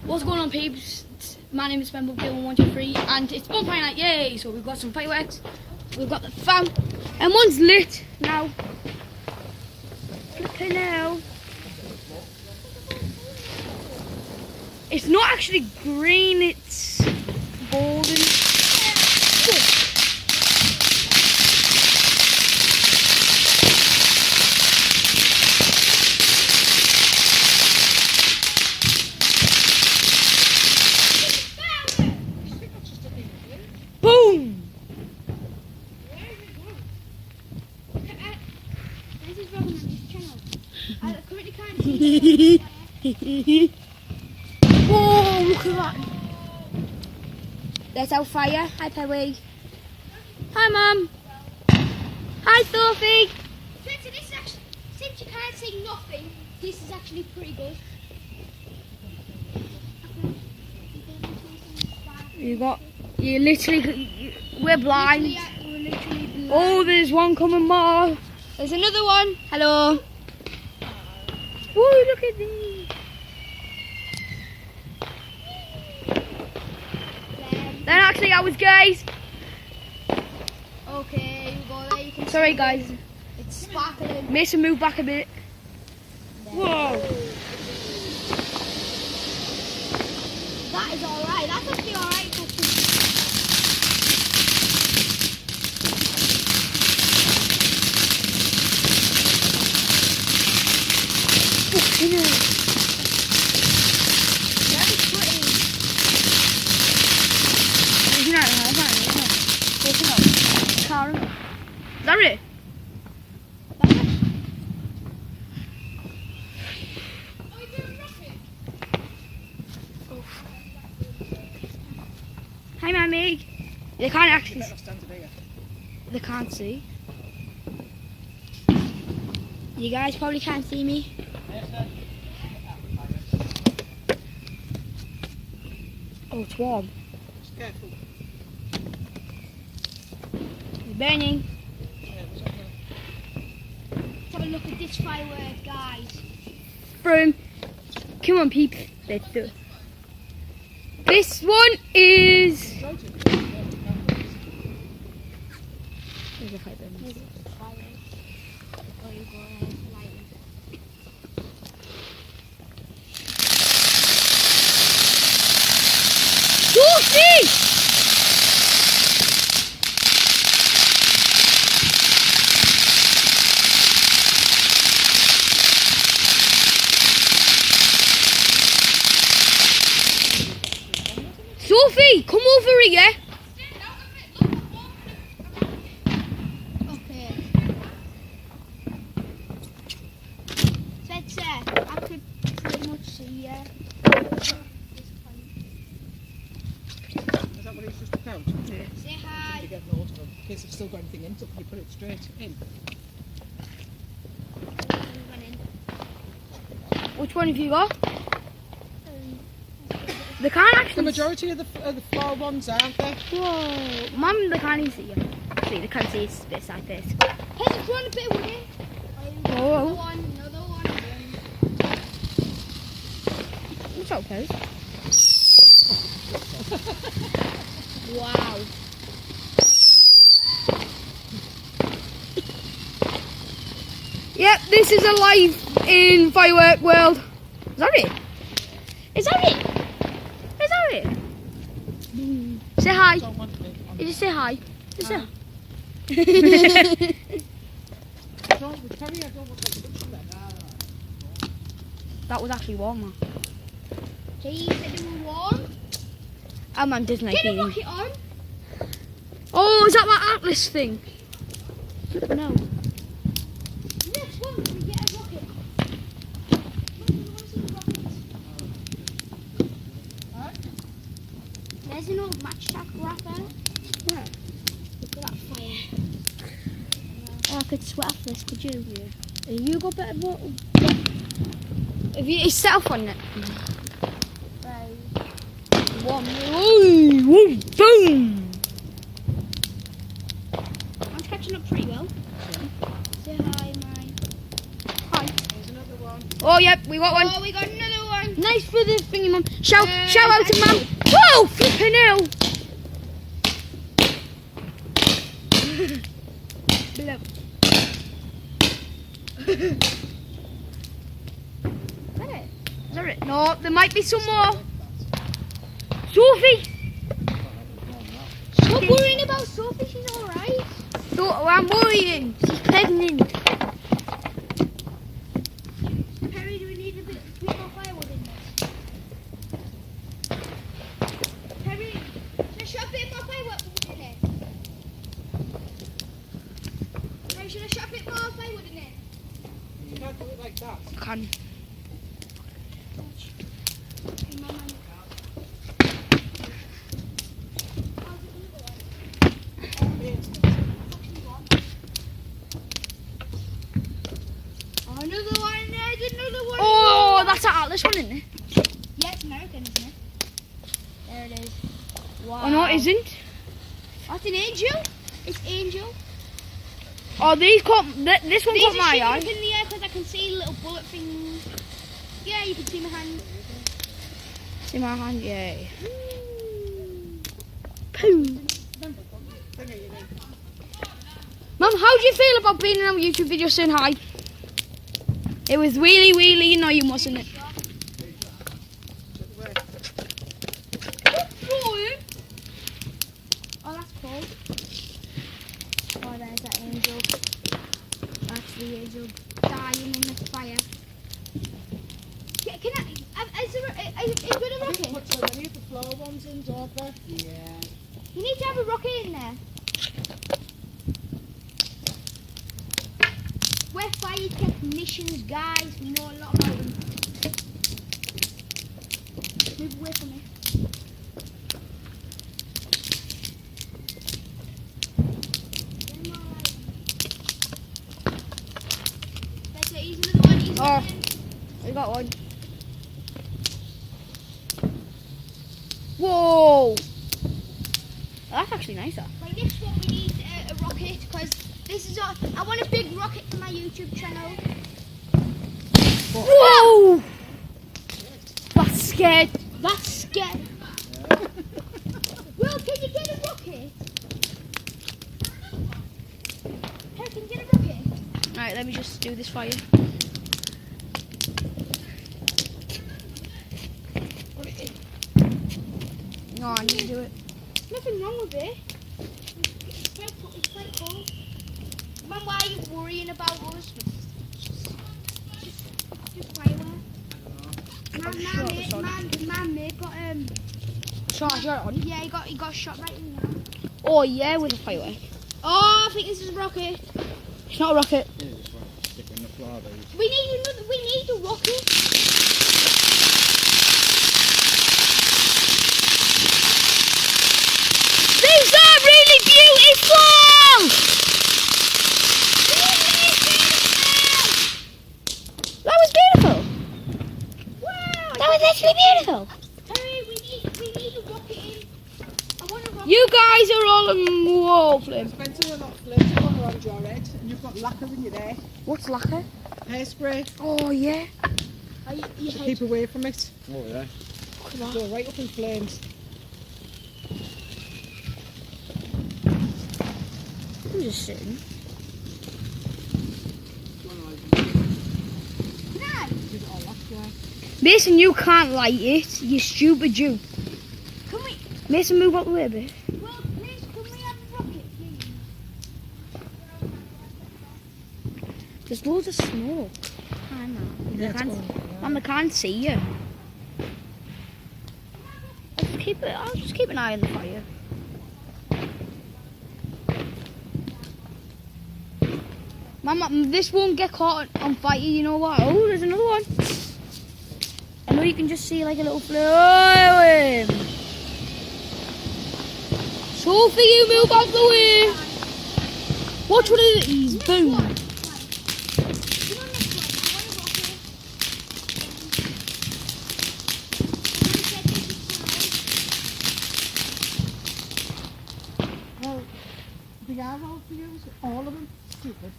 What's going on, peeps? My name is Ben123 and it's Bonfire night, yay! So we've got some fireworks, we've got the fan, and one's lit now. Flipping now. It's not actually green, it's golden. Boom! This is wrong on this channel. I currently can't see. Whoa, look at that! There's our fire. Hi, Perry. Hi, Mum. Hi, Sophie. Spencer, this is actually, since you can't see nothing, this is actually pretty good. You literally, we're blind. We're literally blind. Oh, there's one coming more. There's another one. Hello. Woo, look at these. They're actually ours, guys. Okay, you go there. You can Sorry, see guys. it's sparkling. Mason, move back a bit. Whoa. That is alright. That's actually alright. Fucking hell. Very pretty. Is that it? Hi, Mammy. They can't actually. They can't see. You guys probably can't see me. Oh, it's warm. Careful. It's burning. Let's have a look at this firework, guys. Boom. Come on, peeps. Let's do it. This one is. There's a fire burning. Here's the firework. Oh, you go ahead, light it. Sophie! Sophie, come over here. Okay. Spencer, I could pretty much see you. Is that what it's just took out? Say hi. To get note of them. In case they've still got anything in, so can you put it straight in? Which one have you got? They can't actually. The majority of the floor ones, aren't they? Whoa, Mum, they can't even see you. See, they can't see it's a bit like this. Hey, just one a bit with it. Oh. Another one. What's up, Pez? Wow. Yep, this is alive in firework world. Is that it? Is that it? Is that it? Say hi. Don't want it on. You just say hi. Just say hi. I don't want that production there. That was actually warmer. He said it was warm. Our man doesn't like Get a being. rocket on. Oh, is that my Atlas thing? No. Next one, we get a rocket. There's an old matchsack wrapper. Yeah. Look at that fire. Oh, I could sweat off this, could you? Yeah. You got better bottle. Have you yourself on it? Right. One. Ooh, boom! I'm catching up pretty well. Say hi, mine. Hi. There's another one. Oh, yep, we got one. Oh, we got another one. Nice for the thingy, Mum. Shout out to Mum. Whoa, flipping hell. Below. Is that it? No, there might be some more. Sophie! Stop worrying about Sophie, she's alright. So, I'm worrying. She's pregnant. Perry, do we need a bit more firewood in this? Perry, should I shove a bit more firewood in it? Perry, should I shove a bit more firewood in it? You can't do it like that. Can. Okay, Mum, another one, there's another one. Oh, that's an Atlas one, isn't it? Yeah, it's American, isn't it? There it is. Wow. Oh, no, it isn't. That's an angel. It's angel. Oh, these caught, this one These caught are my shooting eye. up in the air because I can see little bullet things. Yeah, you can see my hand. See my hand? Yay. Boom. Mum, how do you feel about being in a YouTube video saying hi? It was really, really annoying, wasn't it? Oh, that's cool. Oh, there's that angel. That's the angel dying in the fire. Can I? Is there a I rocket? think put so many of the floor ones in, don't they? Yeah. You need to have a rocket in there. We're fire technicians, guys. We know a lot about them. Move away from me. That's it. He's another one. He's Oh, we got one. Whoa! That's actually nicer. Like this one, we need a rocket because this is I want a big rocket for my YouTube channel. Whoa! That's scared. That's scary. Will, can you get a rocket? Hey, can you get a rocket? Alright, let me just do this for you. No, I need to do it. Nothing wrong with it. It's quite cool. Mum, why are you worrying about us? Just firework. Man, mate got Shot on. yeah, he got shot right in the arm. Oh yeah, with a firework. Oh, I think this is a rocket. It's not a rocket. Stick in the floor, those. We need a rocket. These are really beautiful! That was beautiful. Wow! That was actually beautiful. Hey, we need a rocket in. I want a rocket. You guys are all whoa, Flynn. Spencer, you're not flirting on around your head, and you've got lacquer in your hair. What's lacquer? Hairspray. Oh yeah. So keep away from it. Oh yeah. Go right up in flames. I'm just sitting. Nice. Give it all that, yeah. Mason, you can't light it. You stupid you. Can we? Mason, move up a little bit. Well, please, can we have a rocket, please? There's loads of smoke. I know. Yeah, I it's can't, going, Mum, I can't see you. I'll just keep an eye on the fire. Mum, this won't get caught on fire, you know what? Oh, there's another one. I know you can just see like a little flame. Sophie, you move out the way. Watch one of these. Boom. Well, the arrow for you, all of them, stupid.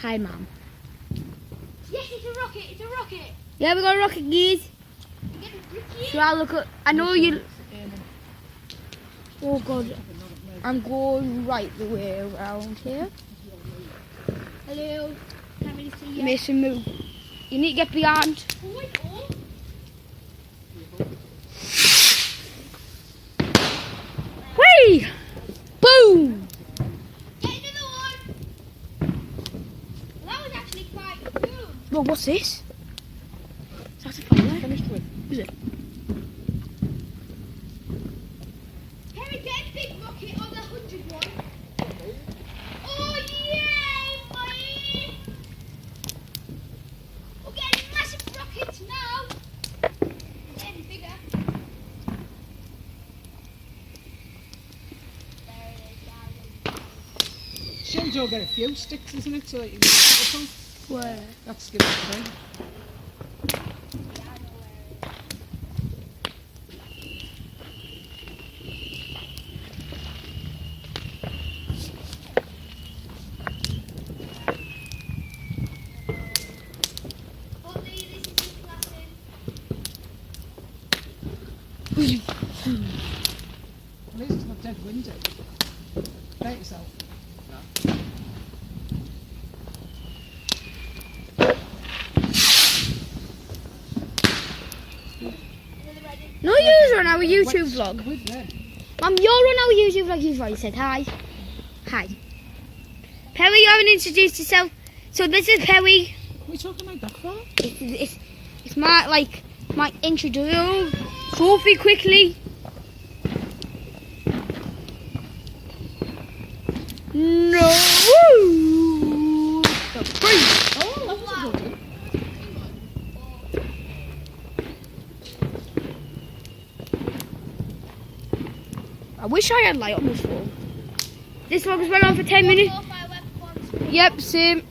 Hi, Mum. Yes, it's a rocket. It's a rocket. Yeah, we got a rocket, geese. You get a rocket. So I'll look at. I know you. Oh God, I'm going right the way around here. Hello. Can't really see you. Mason, move. You need to get behind. Oh my God. Whee! Boom! Get another one. That was actually quite good. Well, what's this? Is that a firework? Finished with. Is it? Harry, get a big rocket on the 100 one. Oh, yay, boy. We're getting massive rockets now. It's getting bigger. There it is, guys. Shows you'll get a few sticks, isn't it? So that you can get them. Where? That's good thing. Yeah, I know where it is. Hopefully this is his lesson. At least it's not dead windy. Bet yourself. No, you're on our YouTube vlog. With there. Mum, you're on our YouTube vlog. You've already said hi. Hi. Perry, you haven't introduced yourself. So this is Perry. What are you talking like that for? It's my introduction. Sophie, quickly. No. Free. Oh, that was a good one. I wish I had light on this phone. This vlog has been on for 10 minutes. More firework bombs. Yep, same.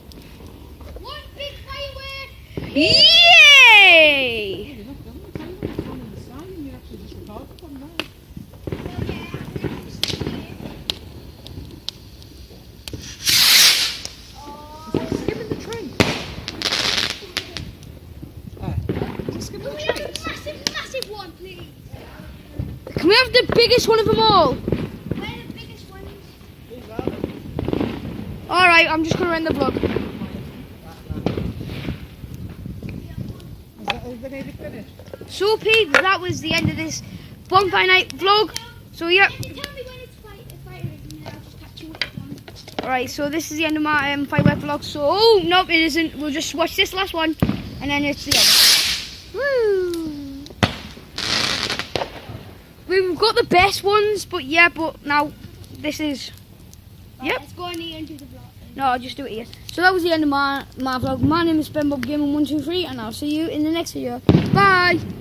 One big firework. Yay! You're not done. It's only like one on the side and you actually just recorded them now. Oh yeah, I'm see it. Oh, Skipping the train. Just skipping can the we have train. a massive, massive one, please? Can we have the biggest one of them all? Where are the biggest ones? Alright, I'm just going to end the vlog. Is that nearly finished? So, peeps, that was the end of this Bonfire Night vlog. So, yep. Tell me when it's fire is, and then I'll just catch you with one. Alright, so this is the end of my firework vlog. So, oh, nope, it isn't. We'll just watch this last one, and then it's the end. Woo! We've got the best ones, but yeah, but now this is... Right, Yep. let's go in here and do the vlog. No, I'll just do it here. So that was the end of my vlog. My name is SpenBobGaming123, and I'll see you in the next video. Bye!